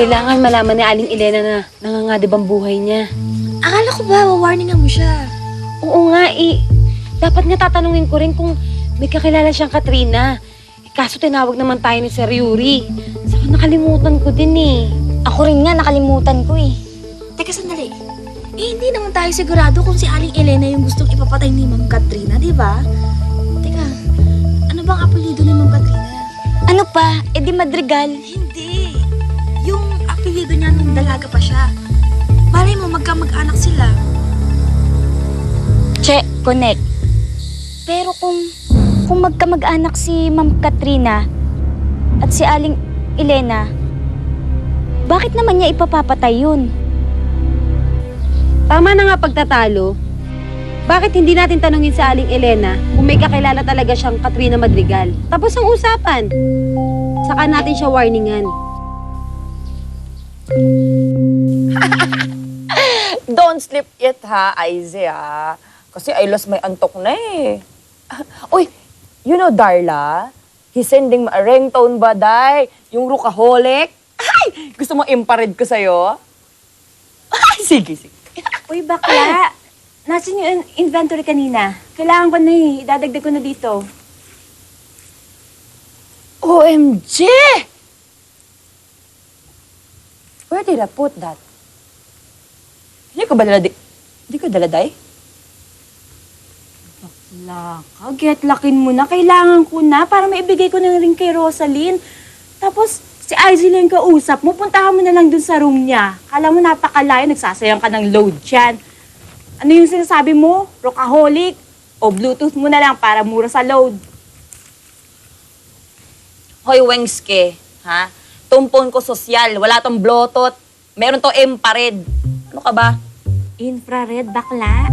Kailangan malaman ni Aling Elena na nangangadib ang buhay niya. Akala ko ba, warningan mo siya? Oo nga eh. Dapat nga tatanungin ko rin kung may kakilala siyang Katrina. Kaso tinawag naman tayo ni Sir Yuri. Saka nakalimutan ko din eh. Ako rin nga, nakalimutan ko eh. Teka, sandali. Hindi naman tayo sigurado kung si Aling Elena yung gustong ipapatay ni Ma'am Katrina, di ba? Teka, ano bang apelyido ni Ma'am Katrina? Ano pa? Eh di Madrigal? Hindi. Yung apelyido niya nung dalaga pa siya. Malay mo, magkamag-anak sila. Che, connect. Pero kung magkamag-anak si Ma'am Katrina at si Aling Elena, bakit naman niya ipapapatay yun? Tama na nga pagtatalo. Bakit hindi natin tanungin sa Aling Elena kung may kakilala talaga siyang Katrina Madrigal? Tapos ang usapan. Saka natin siya warningan. Don't sleep yet ha, Aize ha. Kasi I lost my antok na eh. Uy, you know Darla? He's sending me a ringtone ba, Day? Yung Rookaholic? Ay! Gusto mo impared ko sa'yo? Ay, sige, sige. Uy, bakla. Nasaan yung inventory kanina? Kailangan ko na eh. Idadagdag ko na dito. OMG! Where did I put that? Hindi ko ba dala, di ko dala, Day? Bakla ka. Get lakin mo na. Kailangan ko na para maibigay ko na rin kay Rosaline. Tapos, si Izzy lang kausap mo. Puntahan mo na lang dun sa room niya. Kala mo napakalayo. Nagsasayang ka ng load dyan. Ano yung sinasabi mo? Rookaholic? O Bluetooth mo na lang para mura sa load? Hoy, Wengske, ha? Tumpon ko sosyal, wala tong blotot. Meron to infrared. Ano ka ba? Infrared, bakla.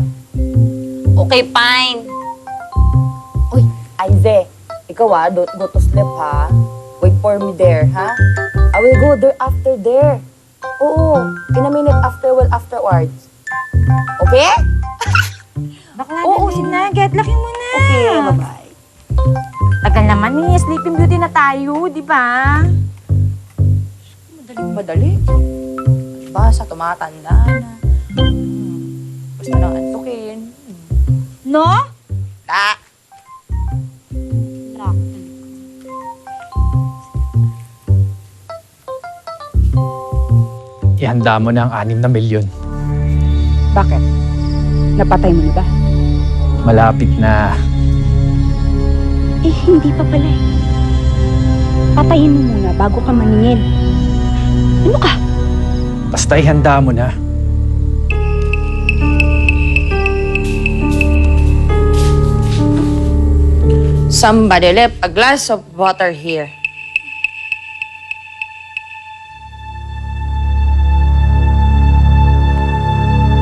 Okay, fine. Uy, Aize, ikaw don't go to sleep, ha? Wait for me there, ha? I will go there after there. Oo, in a minute after, well, afterwards. Okay? Bakla, Oo, dali na. Get lakin mo na. Okay, bye-bye. Tagal naman eh. Sleeping Beauty na tayo, di ba? Madali. Basta, tumatanda na. Gusto nang antukin. No? Ta! Ihanda mo na ang 6 na milyon. Bakit? Napatay mo na ba? Malapit na. Eh, hindi pa pala eh. Patayin mo muna bago ka maningil. Ano ka? Basta ihanda mo na. Somebody left a glass of water here.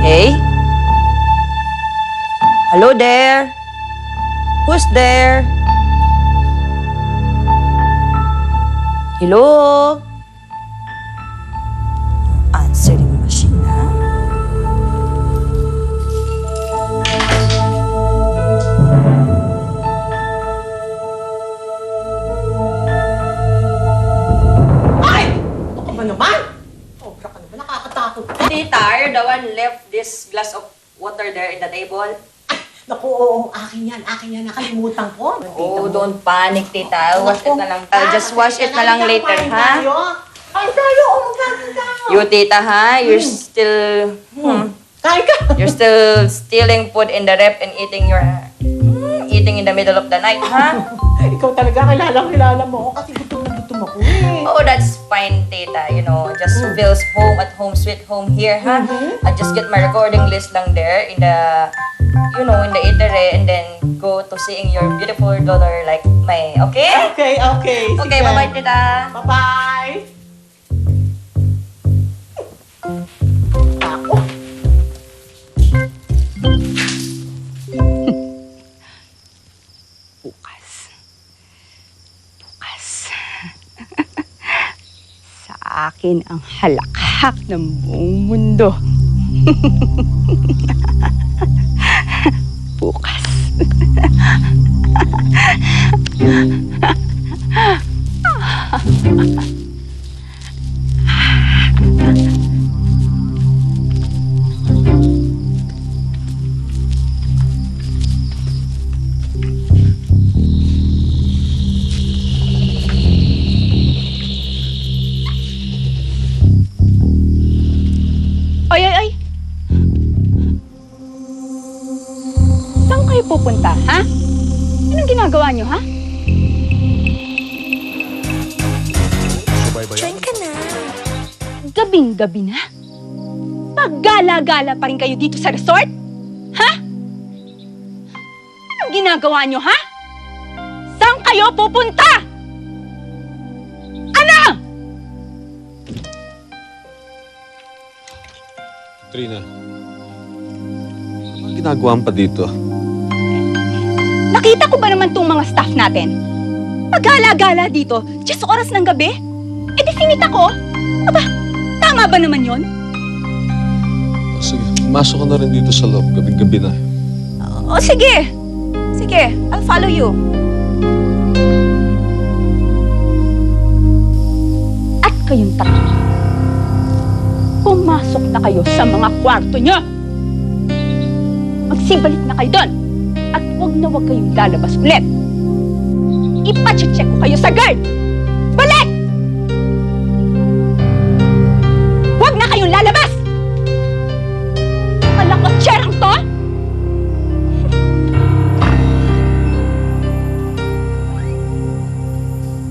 Hey? Hello there? Who's there? Hello? Answering machine, ha? Tita, you're the one left this glass of water there in the table? Naku, oo, akin yan, nakalimutan ko. Oh, don't panic, tita. Wash it na lang. Just wash it na lang later, ha? Kain tayo, magkain tayo. You, tita, ha? You're still... Kain ka. You're still stealing food in the rep and eating eating in the middle of the night, ha? Ikaw talaga, kilala mo ako kasi gutom na gutom ako eh. Oh, that's fine, tita. You know, just feels home at home, sweet home here, ha? I just get my recording list lang there in the, you know, in the eatery and then go to seeing your beautiful daughter like May. Okay? Okay. Okay, bye-bye, tita. Bye-bye. Ako. Sa akin ang halakhak ng buong mundo. Bukas. Ha? Anong ginagawa niyo, ha? Join ka na. Gabing-gabi na? Paggala-gala pa rin kayo dito sa resort? Ha? Anong ginagawa niyo, ha? Saan kayo pupunta? Ano? Trina, ano ginagawa pa dito? Nakita ko ba naman tong mga staff natin? Paggala-gala dito, 10 oras ng gabi? Eh di finita ko. Aba, tama ba naman yon? Sige, masok ka na rin dito sa loob. Gabi-gabi na. O sige. Sige, I'll follow you. At kayong tatlo, pumasok na kayo sa mga kwarto niyo. Magsibalik na kayo doon. At huwag na huwag kayong lalabas ulit. Ipacheck ko kayo sa guard. Balik! Huwag na kayong lalabas! Malakotsyerang to?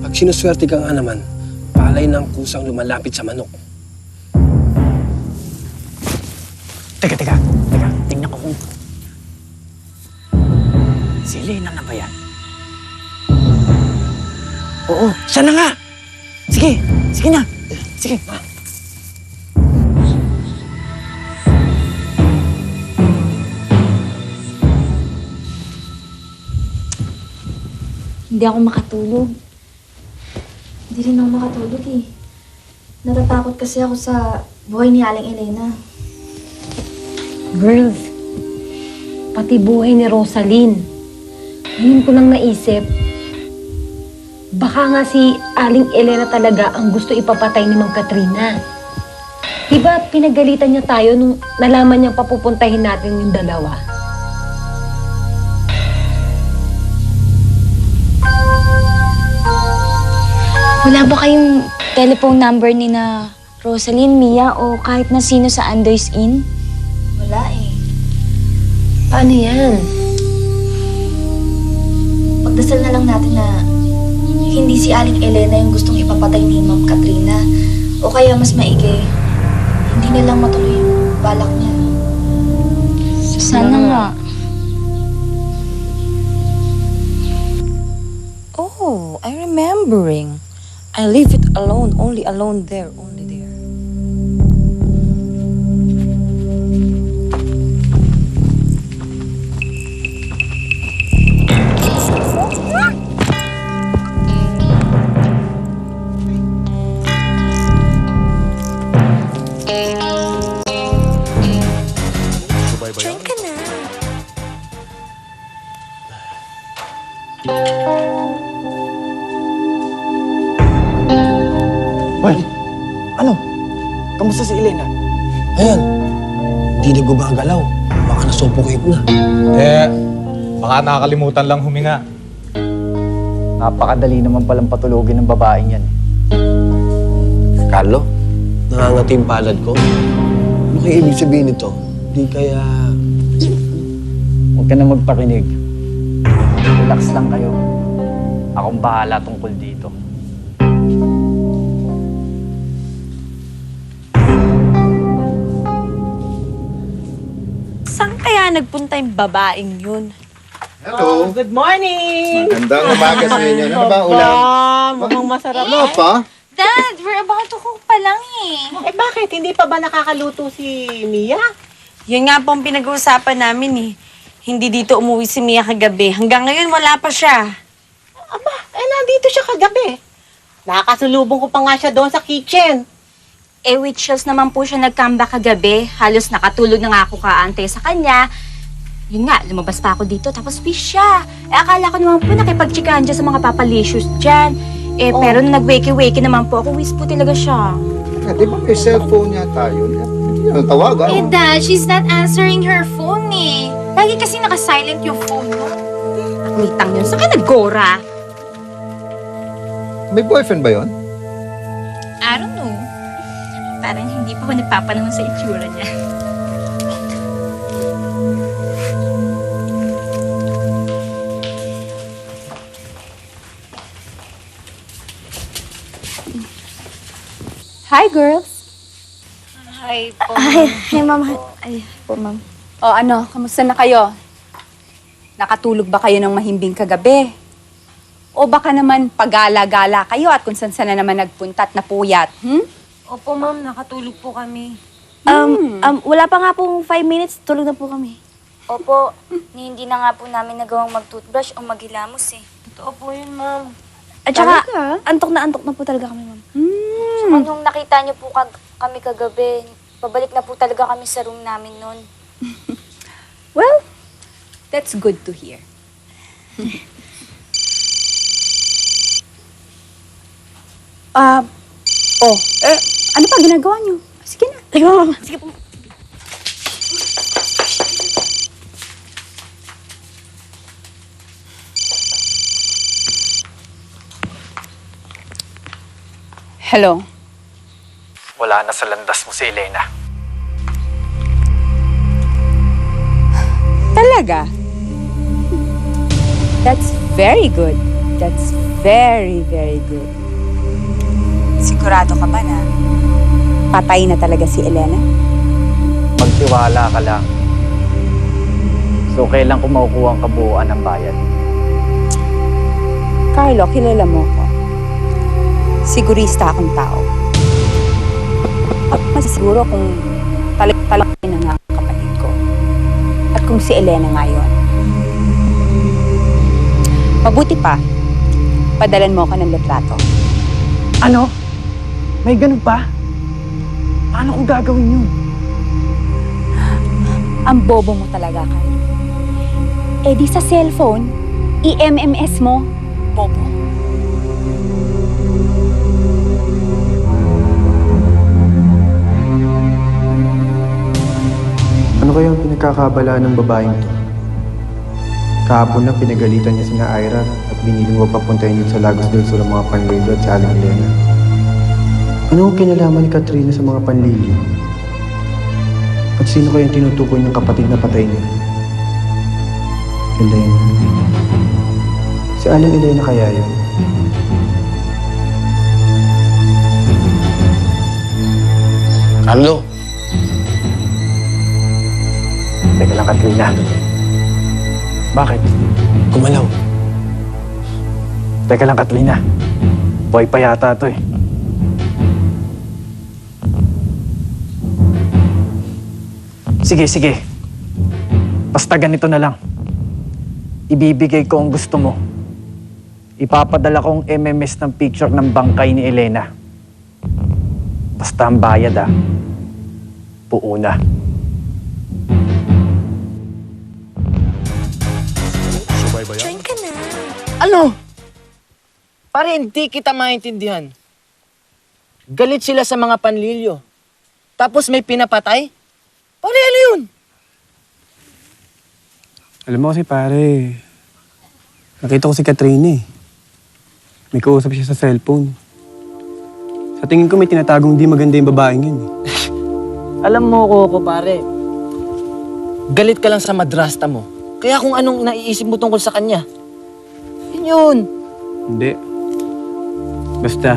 Pag sinuswerte ka nga naman, palay ng kusang lumalapit sa manok. Teka. Tingnan ko kung... Si Elena na ba yan? Oo, siya na nga! Sige na! Sige. Hindi ako makatulog. Hindi rin ako makatulog eh. Natatakot kasi ako sa buhay ni Aling Elena. Girls, pati buhay ni Rosaline. Ngayon ko lang naisip, baka nga si Aling Elena talaga ang gusto ipapatay ni Mang Katrina. Diba pinagalitan niya tayo nung nalaman niyang papupuntahin natin yung dalawa? Wala ba kayong telephone number ni na Rosaline, Mia, o kahit na sino sa Andoy's Inn? Wala eh. Paano yan? Pagdasal na lang natin na hindi si Aling Elena yung gustong ipapatay ni Ma'am Katrina. O kaya mas maigi, hindi na lang matuloy yung balak niya. Sana nga. Oh, I'm remembering. I leave it alone, only alone there, only there. Join ka na. Hoy! Ano? Kamusta si Elena? Ayan, hindi na gumagalaw. Baka nasuffocate na. Baka nakakalimutan lang huminga. Napakadali naman palang patulogin ng babaeng yan. Carlo, nangangati yung palad ko. Ano kaya ibig sabihin nito? Di kaya... Huwag ka na magpakinig. Relax lang kayo. Akong bahala tungkol dito. Saan kaya nagpunta yung babaeng yun? Oh, good morning! Magandang umaga sa inyo. Ano ba ulam? Mukhang masarap. Ano pa? Dad, we're about to cook pa lang eh. Eh bakit? Hindi pa ba nakakaluto si Mia? Yun nga po ang pinag-uusapan namin eh. Hindi dito umuwi si Mia kagabi. Hanggang ngayon wala pa siya. Aba, nandito siya kagabi. Nakakasulubong ko pa nga siya doon sa kitchen. Eh, with chills naman po siya nag-comeback kagabi. Halos nakatulog na nga ako kaantay sa kanya. Yun nga, lumabas pa ako dito, tapos wish siya. Eh, akala ko naman po nakipag-chikahan dyan sa mga papalicious dyan. Eh, pero nung nag-wakey-wakey naman po ako, wish po talaga siya. Di ba may cellphone niya tayo? Hindi na tawagan. Eh, Dad, she's not answering her phone eh. Lagi kasi naka-silent yung phone mo. Mitang yun, saan ka nag-gora? May boyfriend ba yon? I don't know. Parang hindi pa ba nagpapanahon sa itsura niya. Hi, girls. Hi, ma'am. Ay, po, ma'am. O ano, kamusta na kayo? Nakatulog ba kayo ng mahimbing kagabi? O baka naman pagala-gala kayo at kung saan na naman nagpunta at napuyat, Opo, ma'am. Nakatulog po kami. Wala pa nga pong 5 minutes, tulog na po kami. Opo, hindi na nga po namin nagawang mag-toothbrush o maghilamos eh. Totoo po yun, ma'am. At saka, Talaga? antok na po talaga kami, ma'am. Hmm. Nung nakita niyo po kami kagabi, pabalik na po talaga kami sa room namin noon. Well, that's good to hear. Ano pa ginagawa niyo? Sige na. Sige, ma'am. Sige po. Hello. Wala na sa landas mo si Elena. Talaga? That's very good. That's very, very good. Sigurado ka ba na patay na talaga si Elena? Magtiwala ka lang. So, kailan ko makukuha ang kabuuan ng bayad? Carlo, kilala mo ko. Sigurista akong tao. At masisiguro kung talag na nga ang kapatid ko. At kung si Elena nga yun. Mabuti pa, padalan mo ko ng litrato. Ano? May ganun pa? Paano kung gagawin yun? Ang bobo mo talaga, Carlo. Eh di sa cellphone, i-MMS mo, bobo. Ano kaya ang pinagkakabala ng babaeng to? Kahapon na pinagalitan niya sina Ira at biniling wag papuntahin yun sa Lagos del Sur ang mga panlilyo at si Aling Elena. Ano ang kinalaman ni Katrina sa mga panlilyo? At sino kaya ang tinutukoy ng kapatid na patay niya? Elena. Si Aling Elena kaya yun? Carlo! Teka lang, Katrina. Bakit? Gumalaw. Teka lang, Katrina. Buhay pa yata to eh. Sige, sige. Basta ganito na lang. Ibibigay ko ang gusto mo. Ipapadala kong MMS ng picture ng bangkay ni Elena. Basta ang bayad buo na. Ano? Pare, hindi kita maintindihan. Galit sila sa mga panlilyo. Tapos may pinapatay? Pare, ano yun? Alam mo kasi pare, nakita ko si Katrina eh. May kausap siya sa cellphone. Sa tingin ko may tinatagong di maganda yung babaeng yun eh. Alam mo, Coco, pare. Galit ka lang sa madrasta mo. Kaya kung anong naiisip mo tungkol sa kanya. Yun yun. Hindi. Basta,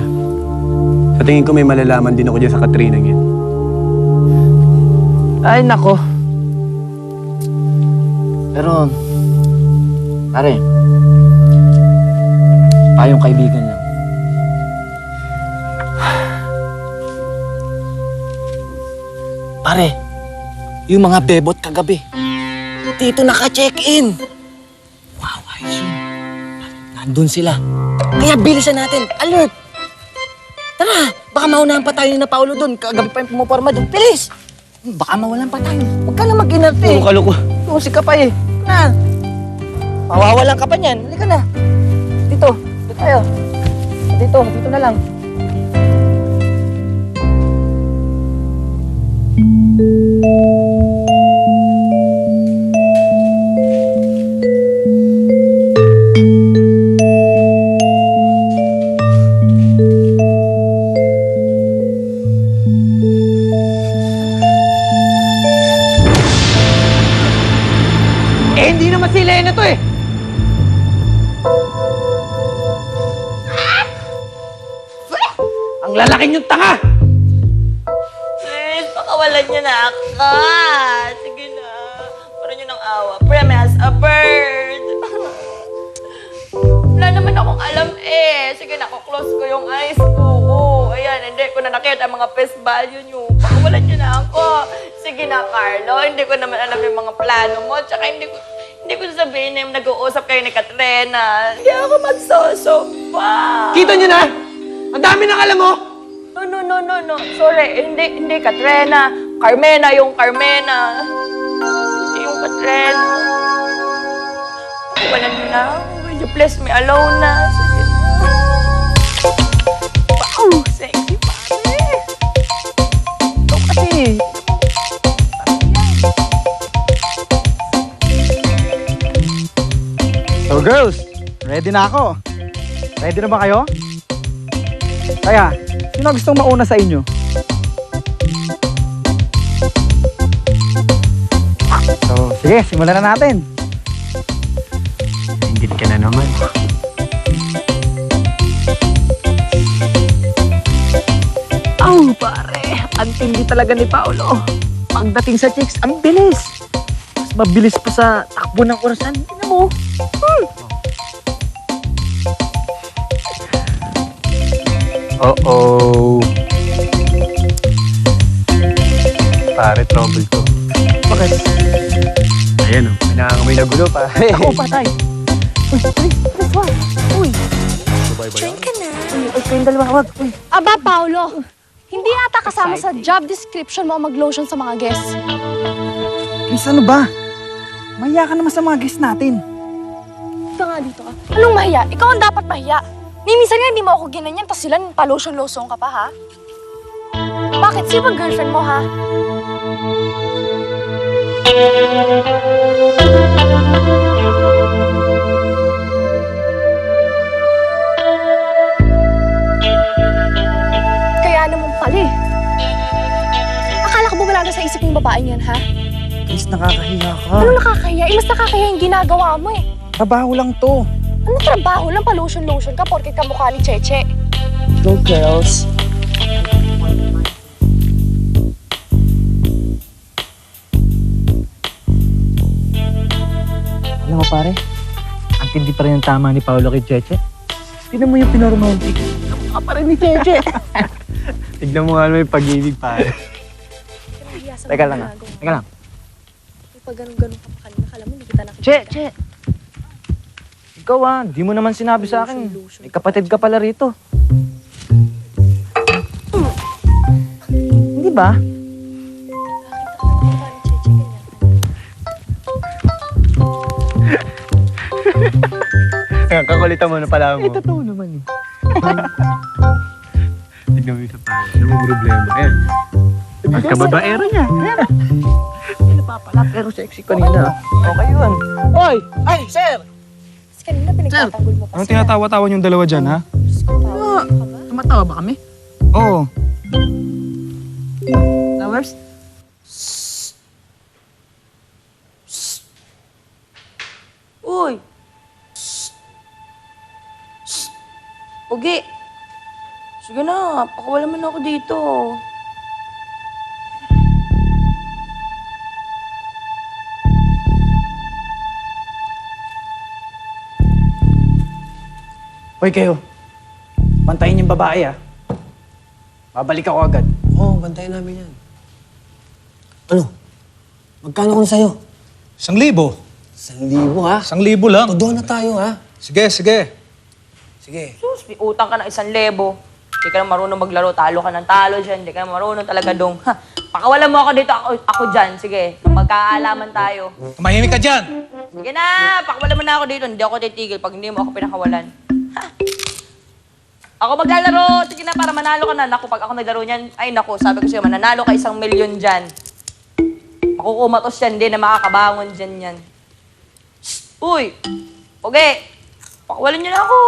sa tingin ko may malalaman din ako dyan sa Katrina yan. Ay, nako. Pero, pare, tayong kaibigan lang. Pare, yung mga bebot kagabi, dito naka-check-in. Wow, ayos yun. Nandun sila. Kaya bilisan natin. Alert! Tara, baka maunahan pa tayo ni na Paulo dun. Kagabi pa yung pumuporma dun. Bilis! Baka mawalan pa tayo. Huwag ka na mag-inarte. Puro kaloko. Tusik ka pa eh. Na. Mawawalan ka pa niyan. Halika na. Dito. Dito tayo. Dito. Dito na lang. Hindi naman si Elena to eh. Ang lalaki niyong tanga! Pakawalan niyo na ako. Sige na. Para niyo ng awa. Pray as a bird. Wala naman akong alam eh. Sige na, close ko yung eyes ko. Ayan, hindi ko na nakita ang mga face value niyo. Pakawalan niyo na ako. Sige na, Carlo. Hindi ko naman alam yung mga plano mo. Tsaka hindi ko sasabihin na yung nag-uusap kayo ni Katrina. Hindi ako magsosopa. Kita niyo na! Ang dami nang alam mo! No. Sorry, hindi Katrina. Carmena yung Carmena. Hindi yung Katrina. Pakawalan niyo na. Will you please me alone na? Sige na. Wow, sexy pare. Ito kasi. So girls, ready na ako. Ready na ba kayo? Kaya, sino gustong mauna sa inyo? So, sige, simulan na natin. Ingit ka na naman. Pare, ang tindi talaga ni Paolo. Pagdating sa chicks, ang bilis. Mas mabilis pa sa takbo ng orasan. Tingnan mo. Uh-oh. Pare, trouble to. Bakit? Ayan o, may nangangamoy na gulo pa. Ako, patay. Aba, Paolo. Hindi ata kasama sa job description mo mag-lotion sa mga guests. Miss, ano ba? Mahiya ka naman sa mga guests natin. Ito nga dito ka. Anong mahiya? Ikaw ang dapat mahiya. Minsan nga hindi mo ako ginanyan, tapos sila pa-lotion-lotion ka pa, ha? Bakit? Sino bang girlfriend mo, ha? Kaya naman pala eh. Akala ko ba wala na sa isip yung babaeng yan, ha? Miss, nakakahiya ka. Anong nakakahiya? Mas nakakahiya yung ginagawa mo eh. Trabaho lang to. Anong trabaho lang pa-lotion-lotion ka porke kamukha ni Cheche? Go, girls. Alam mo pare, ang tindi pa rin ang tama ni Paolo kay Cheche. Tignan mo yung pinoromantic. Kamukha pa rin ni Cheche. Tignan mo nga yung pag-ibig, pare. Teka lang. Pag ganun-ganun ka pa kanina, kala mo hindi kita nakikita. Che! Ikaw di mo naman sinabi sa akin. May kapatid ka pala rito. Hindi ba? Kakulitan mo na pala mo. Totoo naman eh. Tignan mo yung sa pare. Ano mo problema? Ayan. Pagkababaero niya. Hindi napapala pero sexy kanina. Okay yun. Hoy! Ay, sir! Kasi kanina pinagtatanggol mo pa Anong tinatawa-tawa yung dalawa dyan, ha? Tumatawa ba kami? Oo. Flowers? Uy! Ugi! Sige na, pakawalan mo na ako dito. Hoy kayo. Bantayin yung babae Babalik ako agad. Oo, bantayan namin yan. Ano? Magkano ko na sa'yo? 1,000. 1,000 ha? 1,000 lang. Todo na tayo ha? Sige. Sige. Sus, may utang ka ng 1,000. Hindi ka na marunong maglaro, talo ka ng talo dyan. Hindi ka na marunong talaga dong. Pakawalan mo ako dito, ako dyan. Sige, magkaalaman tayo. Tumahimik ka dyan. Sige na, pakawalan mo na ako dito. Hindi ako titigil pag hindi mo ako pinakawalan. Ha? Ako maglalaro. Sige na, para manalo ka na. Naku, pag ako naglaro niyan, ay naku, sabi ko sa'yo, mananalo ka 1,000,000 dyan. Makukumatos yan, hindi na makakabangon dyan yan. Shh! Uy! Okay! Pakawalan niyo na ako.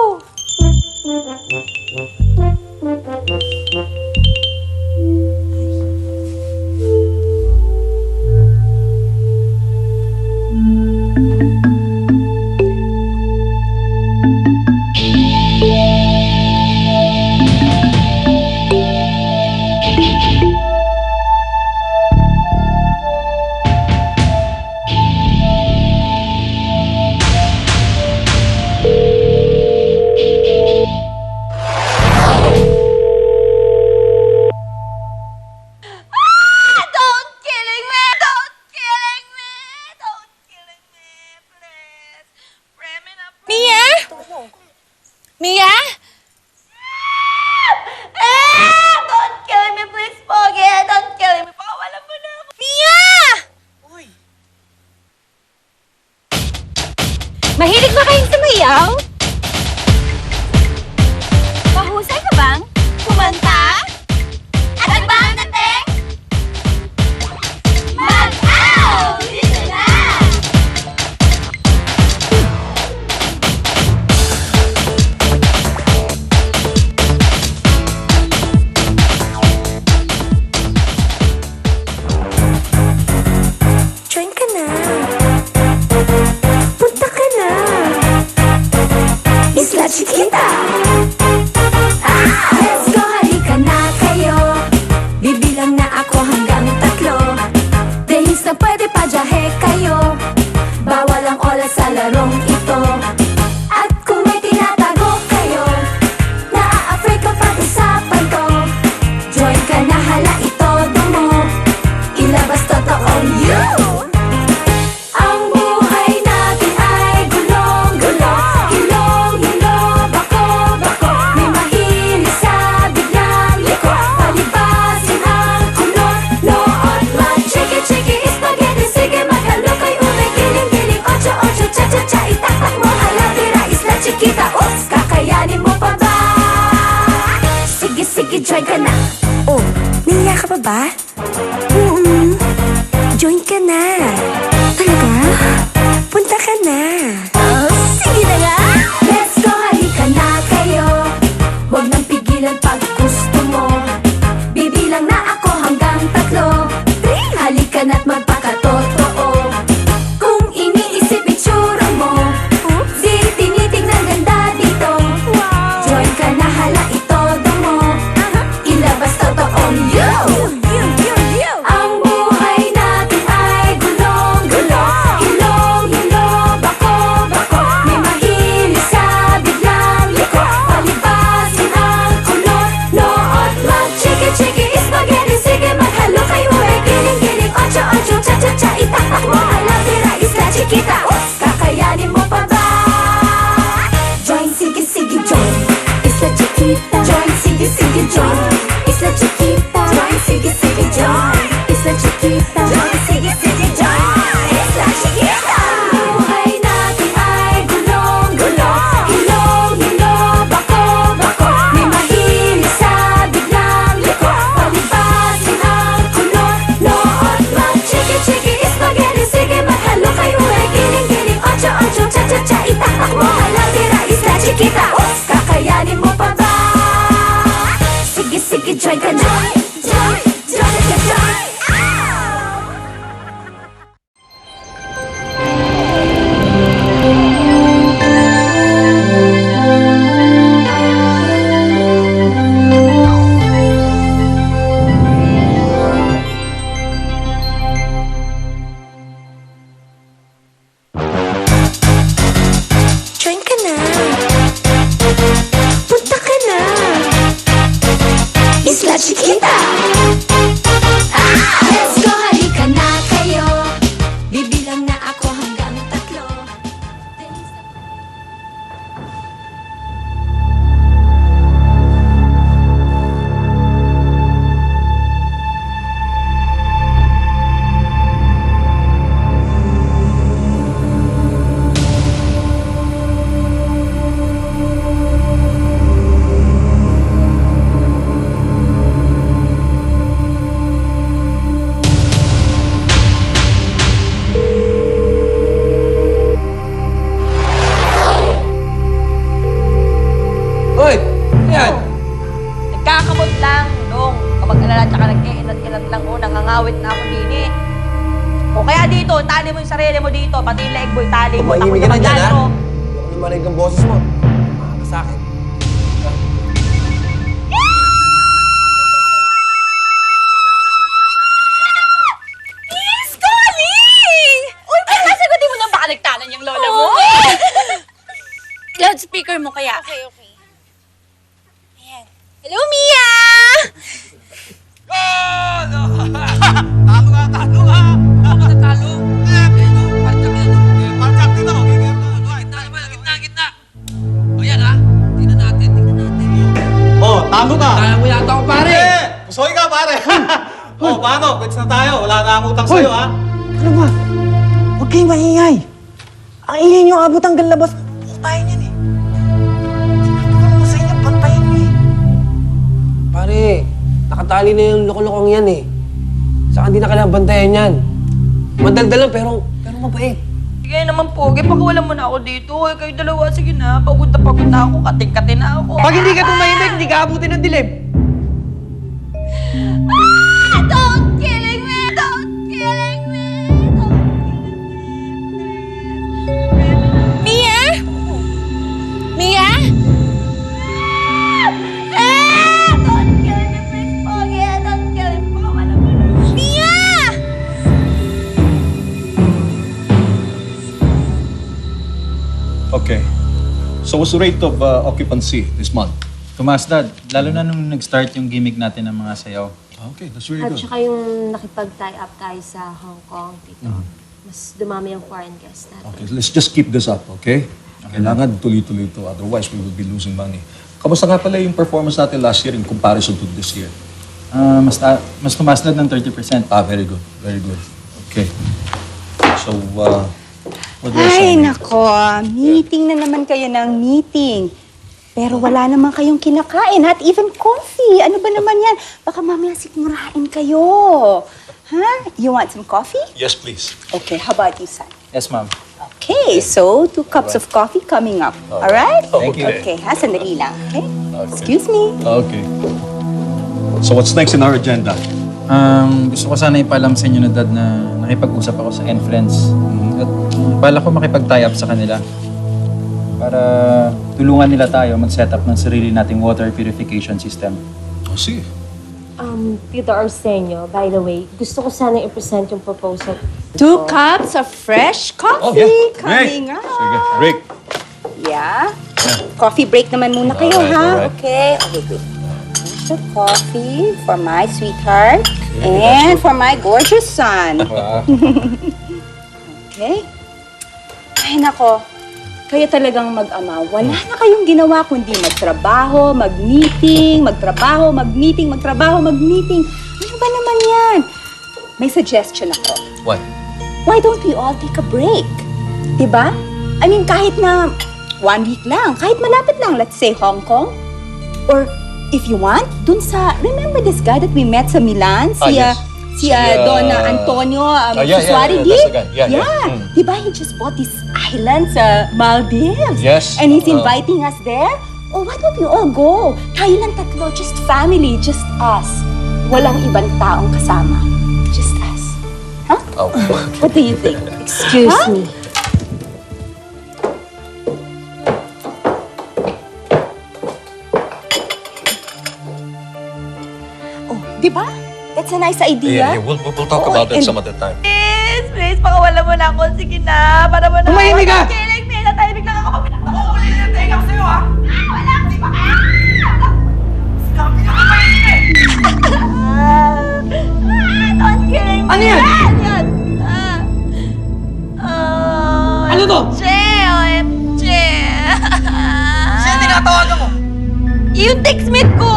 Ikaw? Mahusay ka bang kumanta? At nagbahang dating? Mag-out! Dito na! Join ka na. Punta ka na. Isla Chiquita. Let's go, halika na kayo. Bibilang na ako hanggang 3. Dahis na pwede pa jahe kayo. Bawal ang oras sa larong ito. At kung may tinatago kayo, naa-afraid ka pag-usapan to. Join ka na, hala ito mo. Ilabas totoong you. Ang buhay natin ay gulong-gulo. Hilong-hilo, bako-bako. May mahilig sa biglang liko. Palibasin ang kulot-loot. Mag-chiki-chiki, spaghetti, sige maghalo kay umay. Giling-giling, ocho-ocho, cha-cha-cha. Itaktak mo, hala, tira, Isla Chiquita. Oops, kakayanin mo pa ba? Sige-sige, join ka na. Oh, niya ka pa ba? Join ka na. Talaga? Punta ka na. Sige na nga. Let's go, halika na kayo. Huwag nang pigilan pag gusto mo. Bibilang na ako hanggang 3. Halika na't magpakatotoo. Kung iniisip itsura mo, di tinitignan ganda dito. Join ka na, hala ito mo. Ilabas totoong you. Ang buhay natin ay gulong-gulo. Hilong-hilo, bako-bako. May mahilig sa biglang liko. Palibasin ang kulot-loot. Mag-chiki-chiki, spaghetti, sige maghalo kay uwe. Giling-giling, ocho-ocho, cha-cha-cha. Itaktak mo, hala, tira, Isla Chiquita. Oops, kakayanin mo pa ba? Join, sige-sige, join. Isla Chiquita. Join, sige-sige, join. Isla Chiquita. Join, sige-sige, join. Isla Chiquita. Join, sige-sige, join. Isla Chiquita. Ang buhay natin ay gulong-gulo. Hilong-hilo, bako-bako. May mahilig sa biglang liko. Palibasin ang kulot-loot. Mag-chiki-chiki, spaghetti, sige maghalo kay uwe. Giling-giling, ocho-ocho, cha-cha-cha. Itaktak mo, hala, tira, Isla Chiquita. Oops, kakayanin mo pa ba? Sige-sige, join ka na. Join, join ka, join. Join ka na. Punta ka na. Isla Chiquita. Let's go, halika na kayo. Bibilang na ako hanggang 3. Hoy! Yan! Nagkakamot lang, Dong. Kapag alala tsaka nag-iinat-inat lang ko, nangangawit na ako din eh. O kaya dito, tali mo yung sarili mo dito, pati yung leg mo, tali mo. Tumahimik ka na dyan, ha? maglalaro. Hindi ko marinig ang boses mo. Makaka sa akin. Yes, calling! Uy, sasagutin mo na baka nagtanan yung lola mo. Loudspeaker mo kaya. Okay. Ayan. Hello, Mia! Talo nga! Talo nga! Talo na talo! Parchak yan! Parchak dito! Gitna! O yan ha! Tingnan natin. Oh, talo ka. Kaya mo yata ako pare! Pusoy ka, pare. Oh, paano? Pwede na tayo. Wala na akong utang sa'yo, ha? Ano ba? Huwag kayong maingay. Ang ingay niyo abot hanggang labas. Tayo niyan eh. Pare, nakatali na yung loko-lokong yan eh. Saka hindi na kailangan bantayan yan. Madaldal lang pero mabait. Sige naman, Pogi. Pakiwalan mo na ako dito. Kayo dalawa, sige na. Pagod na ako. Kating-kati na ako. Pag hindi ka tumahimik, hindi ka abutin ng dilim. Don't killing me! Don't killing me! Mia? Mia? Don't kill me, please, Pogi. Don't kill me. Pakiwalan mo na. Mia! Okay. So what's the rate of occupancy this month? Tumaas, Dad. Lalo na nung nag-start yung gimmick natin ng mga sayaw. Okay, that's really At good. saka yung nakipag-tie up tayo sa Hong Kong, Tito. Mas dumami yung foreign guests natin. Okay, let's just keep this up, okay? Kailangan tuloy-tuloy ito, otherwise we will be losing money. Kamusta nga pala yung performance natin last year in comparison to this year? Mas tumaas, Dad, ng 30%. Very good, very good. Okay. So, what do I Ay, say? nako. Meeting na naman kayo ng meeting. Pero wala naman kayong kinakain, not even coffee. Ano ba naman yan? Baka mamaya sigmurahin kayo. Ha? You want some coffee? Yes, please. Okay, how about you, son? Yes, Ma'am. Okay, so 2 cups of coffee coming up. All right? Thank you. Okay, ha? Sandali lang. Okay? Excuse me. Okay. So what's next in our agenda? Gusto ko sana ipaalam sa inyo na, Dad, na nakipag-usap ako sa Enfriends. At bala ko makipag-tie up sa kanila para tulungan nila tayo mag-set up ng sarili nating water purification system. Oh, sige. Tito Arsenio, by the way, gusto ko sana i-present yung proposal. 2 cups of fresh coffee coming up. Sige, Rick. Yeah. Coffee break naman muna kayo, ha? Okay. Okay, wait. Here's your coffee for my sweetheart and for my gorgeous son. Okay? Ay, nako. Kayo talagang mag-ama. Wala na kayong ginawa kundi magtrabaho, mag-meeting, magtrabaho, mag-meeting, magtrabaho, mag-meeting. Ano ba naman yan? May suggestion ako. What? Why don't we all take a break? Diba? I mean, kahit na 1 week lang, kahit malapit lang, let's say Hong Kong. Or if you want, dun sa, remember this guy that we met sa Milan? Si Don Antonio Suswari, that's the guy. Yeah. Diba, he just bought this island sa Maldives. Yes. And he's inviting us there. Oh, why don't we all go? Tayo lang tatlo, just family, just us. Walang ibang taong kasama. Just us. Huh? Oh. What do you think? Excuse me. Oh, di ba? That's a nice idea. We'll talk about that some other time. Please, pakiwalan mo na ako. Sige na. Para mo na Tumahimik ka! Don't killing me. Natahimik lang ako. Nakukulit na yung tenga ko sa'yo, ha? Wala. Di ba? Sinabi na ka Don't killing me. Ano yan? Yan. Ano to? Che. Sino tinatawagan mo? Yung textmate ko.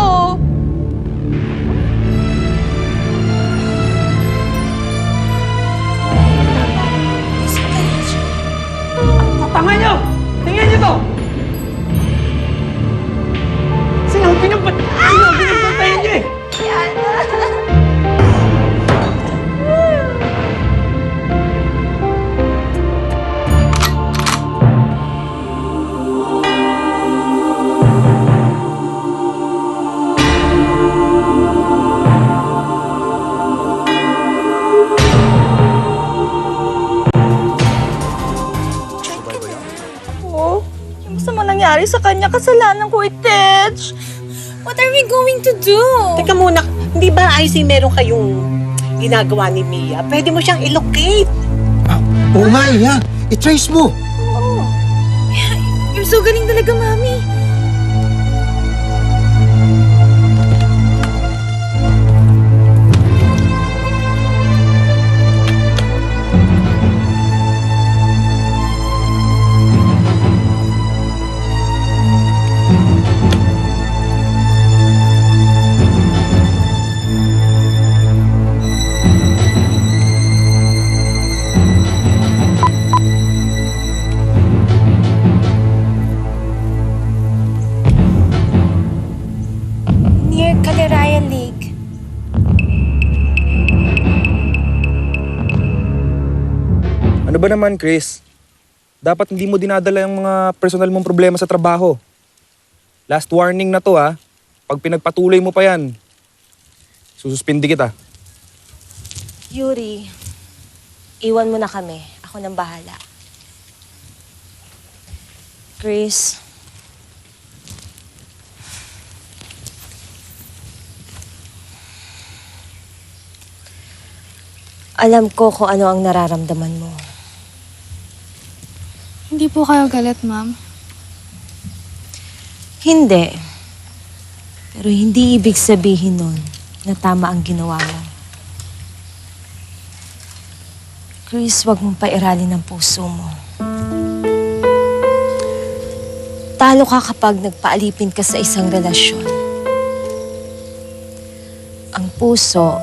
Tama nyo! Tingnan nyo to! Sinabi nyo pinagbantayan nyo eh! Yung gusto mo nangyari sa kanya, kasalanan ko, Tej. What are we going to do? Teka muna, hindi ba IC meron kayong ginagawa ni Mia? Pwede mo siyang i-locate. Oo nga, Iya. I-trace mo! You're so galing talaga, Mami. ba naman, Chris? Dapat hindi mo dinadala yung mga personal mong problema sa trabaho. Last warning na to, ha. Pag pinagpatuloy mo pa yan, sususpindi kita. Yuri, iwan mo na kami. Ako nang bahala. Chris, alam ko kung ano ang nararamdaman mo. Hindi po kayo galit, ma'am. Hindi. Pero hindi ibig sabihin nun na tama ang ginawa mo. Chris, wag mong pairalin ang puso mo. Talo ka kapag nagpaalipin ka sa isang relasyon. Ang puso